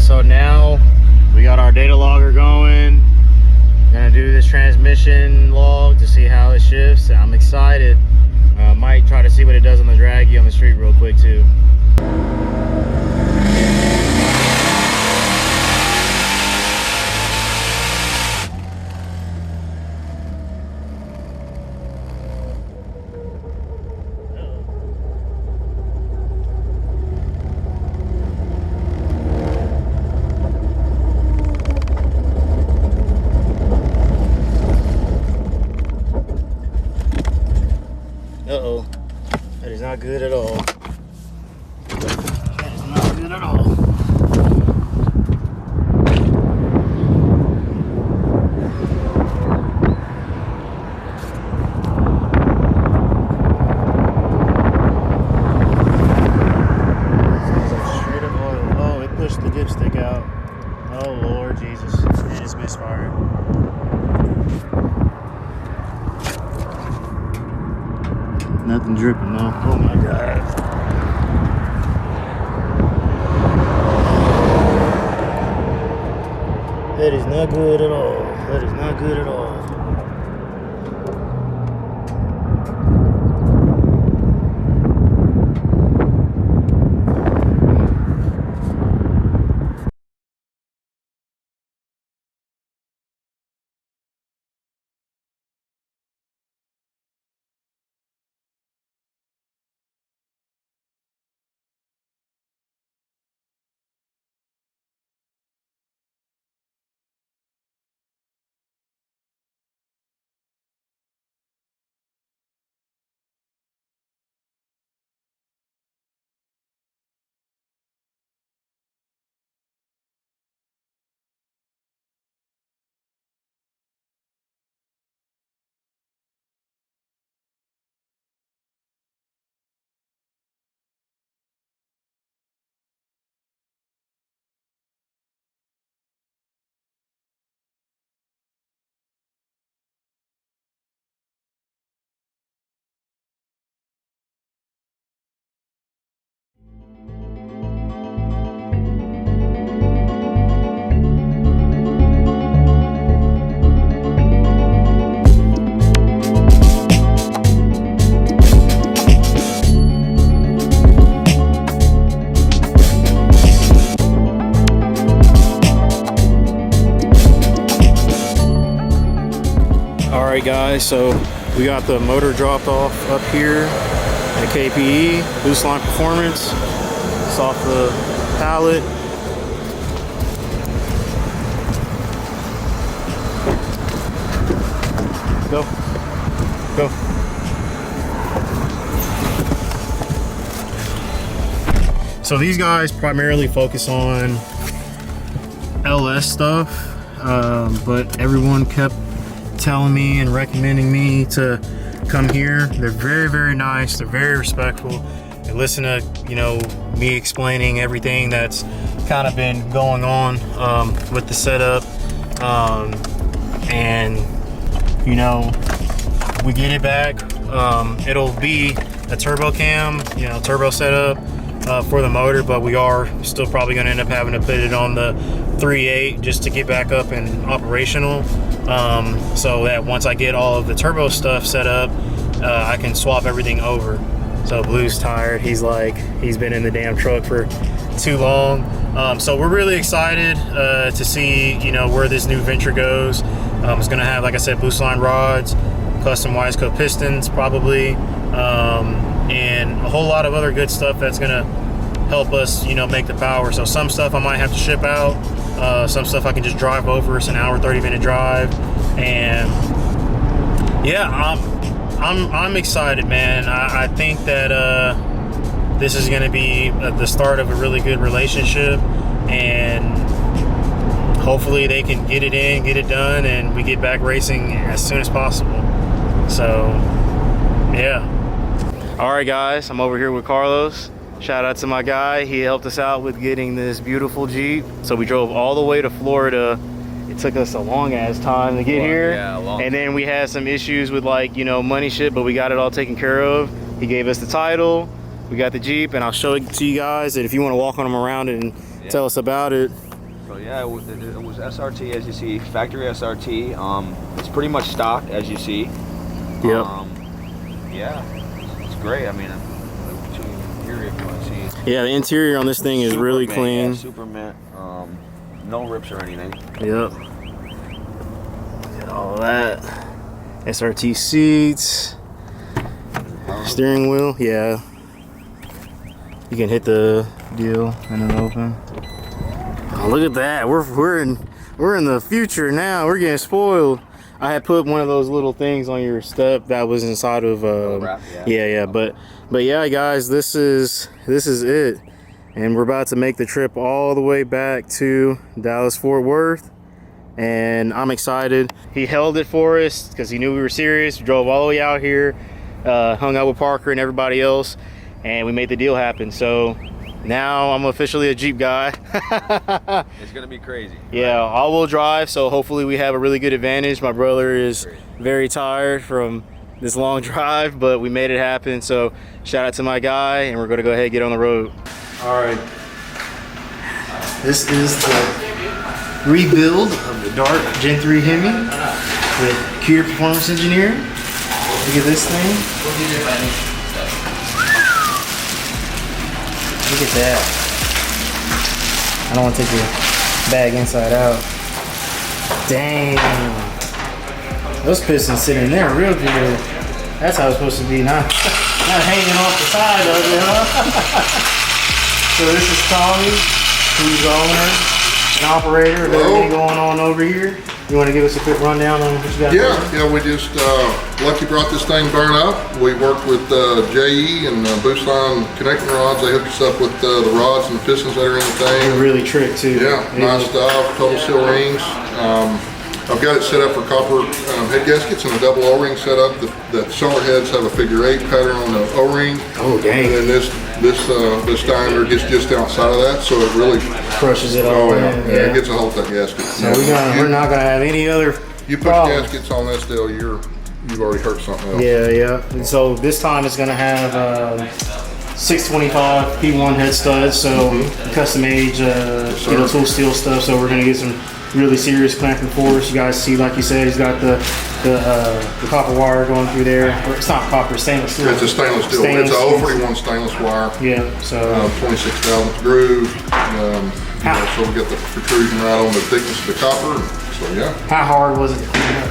so now we got our data logger going. Gonna do this transmission log to see how it shifts. I'm excited. Might try to see what it does on the draggy on the street real quick too. Uh-oh, that is not good at all. That is not good at all. Smells like straight up oil. Oh, it pushed the dipstick out. Oh Lord Jesus, it just misfired. Nothing dripping though. Oh my God. That is not good at all. That is not good at all. Alright guys, so we got the motor dropped off up here at KPE, Boost Line Performance. It's off the pallet. Go. Go. So these guys primarily focus on LS stuff, but everyone kept telling me and recommending me to come here. They're very, very nice. They're very respectful. They listen to, you know, me explaining everything that's kind of been going on with the setup. And, you know, we get it back. It'll be a turbo cam, you know, turbo setup for the motor, but we are still probably going to end up having to put it on the 3.8 just to get back up and operational. So that once I get all of the turbo stuff set up, I can swap everything over. So Blue's tired. He's like, he's been in the damn truck for too long. So we're really excited to see, you know, where this new venture goes. It's gonna have, like I said, Boost Line rods, custom Wiseco pistons probably, and a whole lot of other good stuff that's gonna help us, you know, make the power. So some stuff I might have to ship out. Some stuff I can just drive over. It's an hour, 30-minute drive, and yeah, I'm excited, man. I think that this is going to be the start of a really good relationship, and hopefully they can get it in, get it done, and we get back racing as soon as possible. So yeah. All right, guys, I'm over here with Carlos. Shout out to my guy. He helped us out with getting this beautiful Jeep. So we drove all the way to Florida. It took us a long ass time to get here. Yeah, and then we had some issues with, like, you know, money shit, but we got it all taken care of. He gave us the title. We got the Jeep, and I'll show it to you guys. And if you want to walk on them around and tell us about it. So yeah, it was SRT, as you see, factory SRT. It's pretty much stock, as you see. Yep. Yeah, it's great. I mean, here if you want to see. Yeah, the interior on this thing is really mint, clean. yeah, super mint. No rips or anything. Yep. Get all of that. SRT seats. Steering wheel, yeah. You can hit the deal and then open. Oh, look at that. We're in the future now. We're getting spoiled. I had put one of those little things on your step that was inside of yeah. But yeah, guys, this is it. And we're about to make the trip all the way back to Dallas Fort Worth. And I'm excited. He held it for us because he knew we were serious. We drove all the way out here, hung out with Parker and everybody else, and we made the deal happen. So now I'm officially a Jeep guy. It's gonna be crazy. Yeah, all-wheel drive, so hopefully we have a really good advantage. My brother is very tired from this long drive, but we made it happen. So shout out to my guy, and we're gonna go ahead and get on the road. All right, this is the rebuild of the dark Gen 3 Hemi with Computer Performance Engineering. Look at this thing. Look at that. I don't want to take the bag inside out. Dang. Those pistons sitting there real good. That's how it's supposed to be, not hanging off the side of it, huh? So this is Tommy, who's the owner and operator of everything going on over here. You want to give us a quick rundown on what you got? Yeah, we just, Lucky brought this thing burn up. We worked with JE and Boost Line connecting rods. They hooked us up with the rods and the pistons that are in the thing. They're really tricked too. Yeah, nice stuff, total seal rings. I've got it set up for copper head gaskets and a double O-ring set up. The cylinder heads have a figure 8 pattern on the O-ring. Oh dang! And then this diameter gets just outside of that, so it really crushes it all. Yeah, it gets a hold of that gasket. So we're not gonna have any other. You put gaskets on this deal, you've already hurt something else. Yeah. And so this time it's gonna have 625 P1 head studs, so custom age, tool steel stuff. So we're gonna get some really serious clamping force. You guys see, like you said, he's got the copper wire going through there. Or it's not copper, stainless steel. It's a stainless steel. It's a 041 stainless wire. Yeah, so 26 thousandths groove. So we got the protrusion right on the thickness of the copper. So yeah. How hard was it to clean up?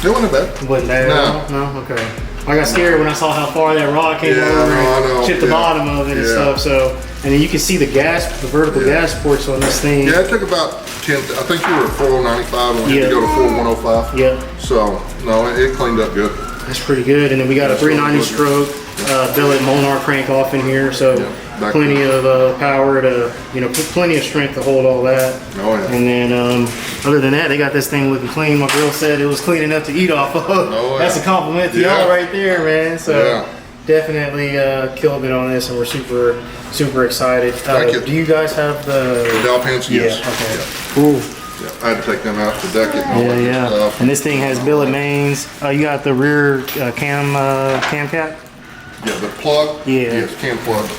It wasn't bad. It wasn't bad. No. Okay. I got scared when I saw how far that rod came over and chipped the bottom of it and stuff. So, and then you can see the vertical gas ports on this thing. Yeah, it took about 10. I think you were at 495 and we had to go to 4105. Yeah. So no, it cleaned up good. That's pretty good. And then we got a 390 stroke billet Monar crank off in here, so plenty of power to, plenty of strength to hold all that. Oh yeah. And then other than that, they got this thing looking clean. My girl said it was clean enough to eat off of. Oh, yeah. That's a compliment to y'all right there, man. So definitely killed it on this, and we're super excited. Thank you. Do you guys have the dowel pants? Yes. Okay. Yeah. Cool. Yeah, I had to take them out to deck it. And all And this thing has billet mains. You got the rear cam cap? Yeah, the plug. Yeah. Yes, cam plug.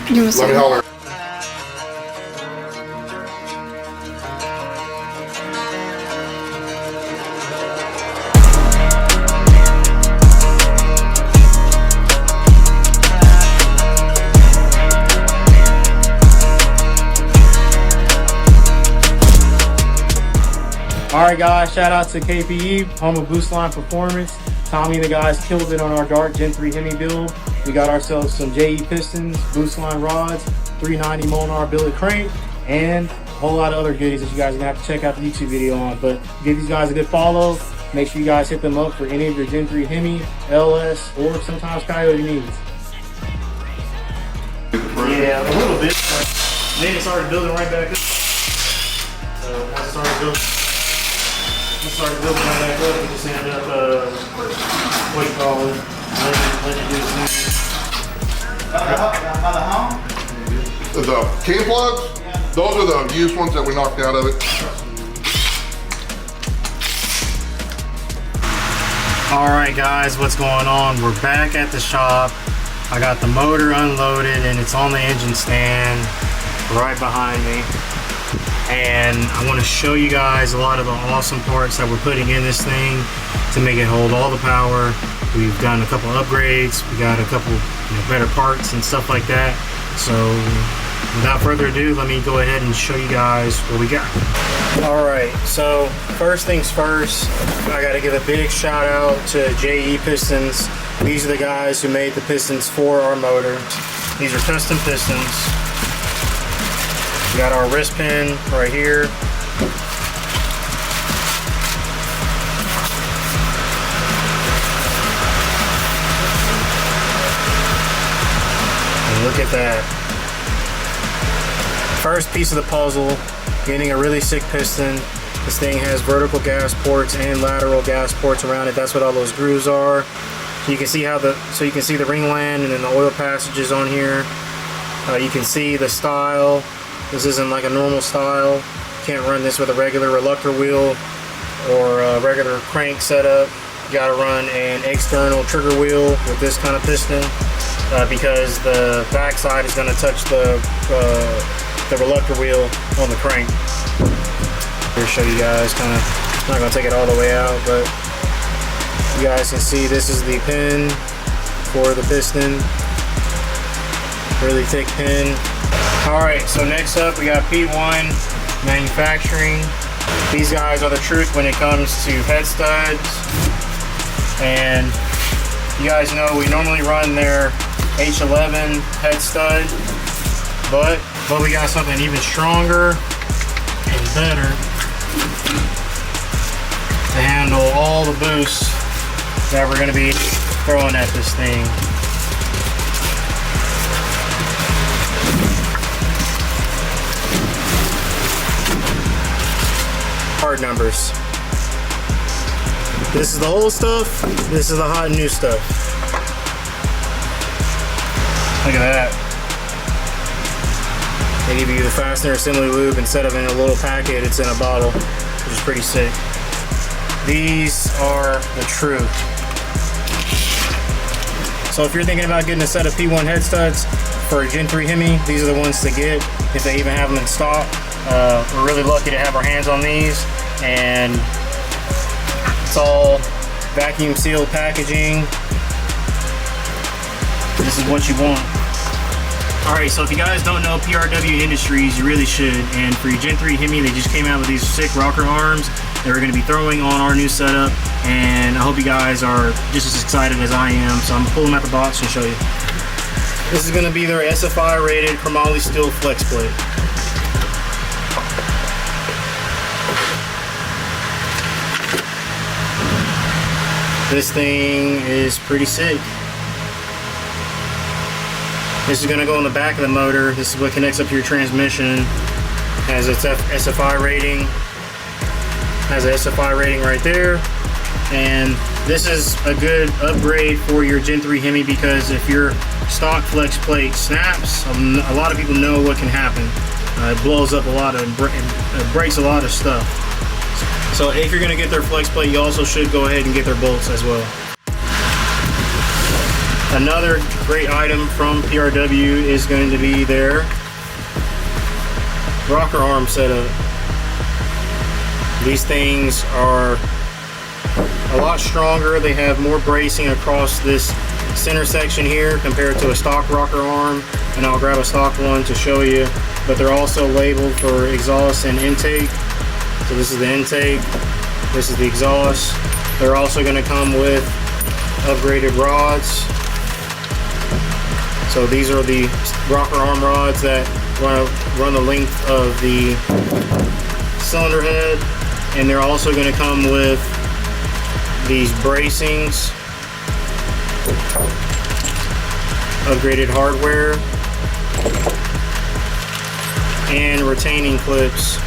Yes. Let me holler. Alright guys, shout out to KPE, home of Boost Line Performance. Tommy and the guys killed it on our dark Gen 3 Hemi build. We got ourselves some JE pistons, Boost Line rods, 390 Monar billet crank, and a whole lot of other goodies that you guys are gonna have to check out the YouTube video on. But give these guys a good follow. Make sure you guys hit them up for any of your Gen 3 Hemi, LS, or sometimes Coyote needs. Yeah, a little bit, but then it started building right back up. So once it started building right back up, we just ended up, what do you call it, letting it do its thing. The cam plugs, those are the used ones that we knocked out of it. All right guys, what's going on? We're back at the shop. I got the motor unloaded and it's on the engine stand right behind me. and I want to show you guys a lot of the awesome parts that we're putting in this thing to make it hold all the power. We've done a couple upgrades, we got a couple better parts and stuff like that. So without further ado, let me go ahead and show you guys what we got. Alright, so first things first, I gotta give a big shout out to JE Pistons. These are the guys who made the pistons for our motor. These are custom pistons. We got our wrist pin right here. And look at that. First piece of the puzzle, getting a really sick piston. This thing has vertical gas ports and lateral gas ports around it. That's what all those grooves are. So you can see you can see the ringland and then the oil passages on here. You can see the style. This isn't like a normal style. You can't run this with a regular reluctor wheel or a regular crank setup. You gotta run an external trigger wheel with this kind of piston because the backside is gonna touch the reluctor wheel on the crank. Here, show you guys I'm not gonna take it all the way out, but you guys can see this is the pin for the piston. Really thick pin. Alright, so next up we got P1 Manufacturing. These guys are the truth when it comes to head studs. And you guys know we normally run their H11 head stud, but we got something even stronger and better to handle all the boosts that we're going to be throwing at this thing. Hard numbers. This is the old stuff, this is the hot and new stuff. Look at that. They give you the fastener assembly lube instead of in a little packet, it's in a bottle, which is pretty sick. These are the truth. So if you're thinking about getting a set of P1 head studs for a Gen 3 Hemi, these are the ones to get if they even have them in stock. We're really lucky to have our hands on these, and it's all vacuum sealed packaging. This is what you want. Alright, so if you guys don't know PRW Industries, you really should. And for your Gen 3 Hemi, they just came out with these sick rocker arms that we're going to be throwing on our new setup. And I hope you guys are just as excited as I am. So I'm going to pull them out the box and show you. This is going to be their SFI rated chromoly steel flex plate. This thing is pretty sick. This is going to go on the back of the motor. This is what connects up to your transmission. Has its SFI rating. Has an SFI rating right there. And this is a good upgrade for your Gen 3 Hemi because if your stock flex plate snaps, a lot of people know what can happen. It blows up a lot of, it breaks a lot of stuff. So if you're going to get their flex plate, you also should go ahead and get their bolts as well. Another great item from PRW is going to be their rocker arm setup. These things are a lot stronger. They have more bracing across this center section here compared to a stock rocker arm, and I'll grab a stock one to show you. But they're also labeled for exhaust and intake. So this is the intake, this is the exhaust. They're also going to come with upgraded rods. So these are the rocker arm rods that run the length of the cylinder head, and they're also going to come with these bracings, upgraded hardware, and retaining clips.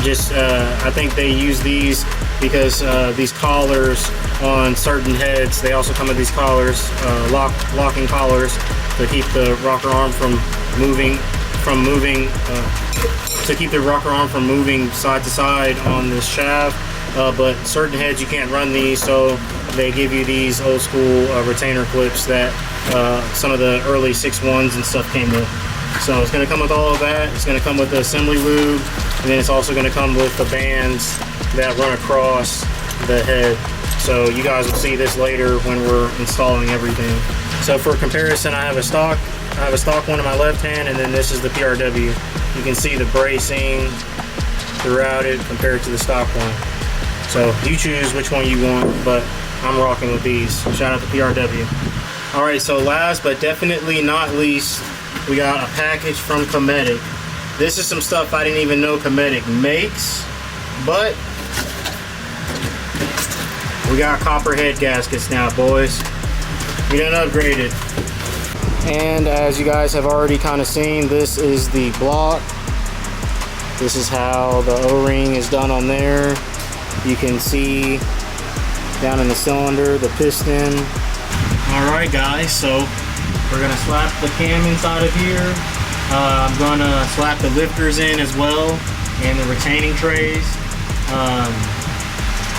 I think they use these because these collars on certain heads, they also come with these collars, locking collars to keep the rocker arm from moving, to keep the rocker arm from moving side to side on this shaft. But certain heads you can't run these, so they give you these old school retainer clips that some of the early 6.1s and stuff came with. So it's going to come with all of that. It's going to come with the assembly lube, and then it's also going to come with the bands that run across the head. So you guys will see this later when we're installing everything. So for comparison, I have a stock one in my left hand, and then this is the PRW. You can see the bracing throughout it compared to the stock one. So you choose which one you want, but I'm rocking with these. Shout out to PRW. All right, so last but definitely not least, we got a package from Cometic. This is some stuff I didn't even know Cometic makes, but we got copper head gaskets now, boys. We done upgraded. And as you guys have already kind of seen, this is the block. This is how the O-ring is done on there. You can see down in the cylinder, the piston. All right, guys, so we're gonna slap the cam inside of here. I'm gonna slap the lifters in as well, and the retaining trays.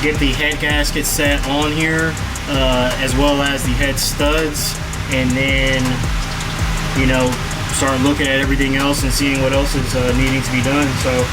Get the head gasket set on here, as well as the head studs, and then, you know, start looking at everything else and seeing what else is needing to be done. So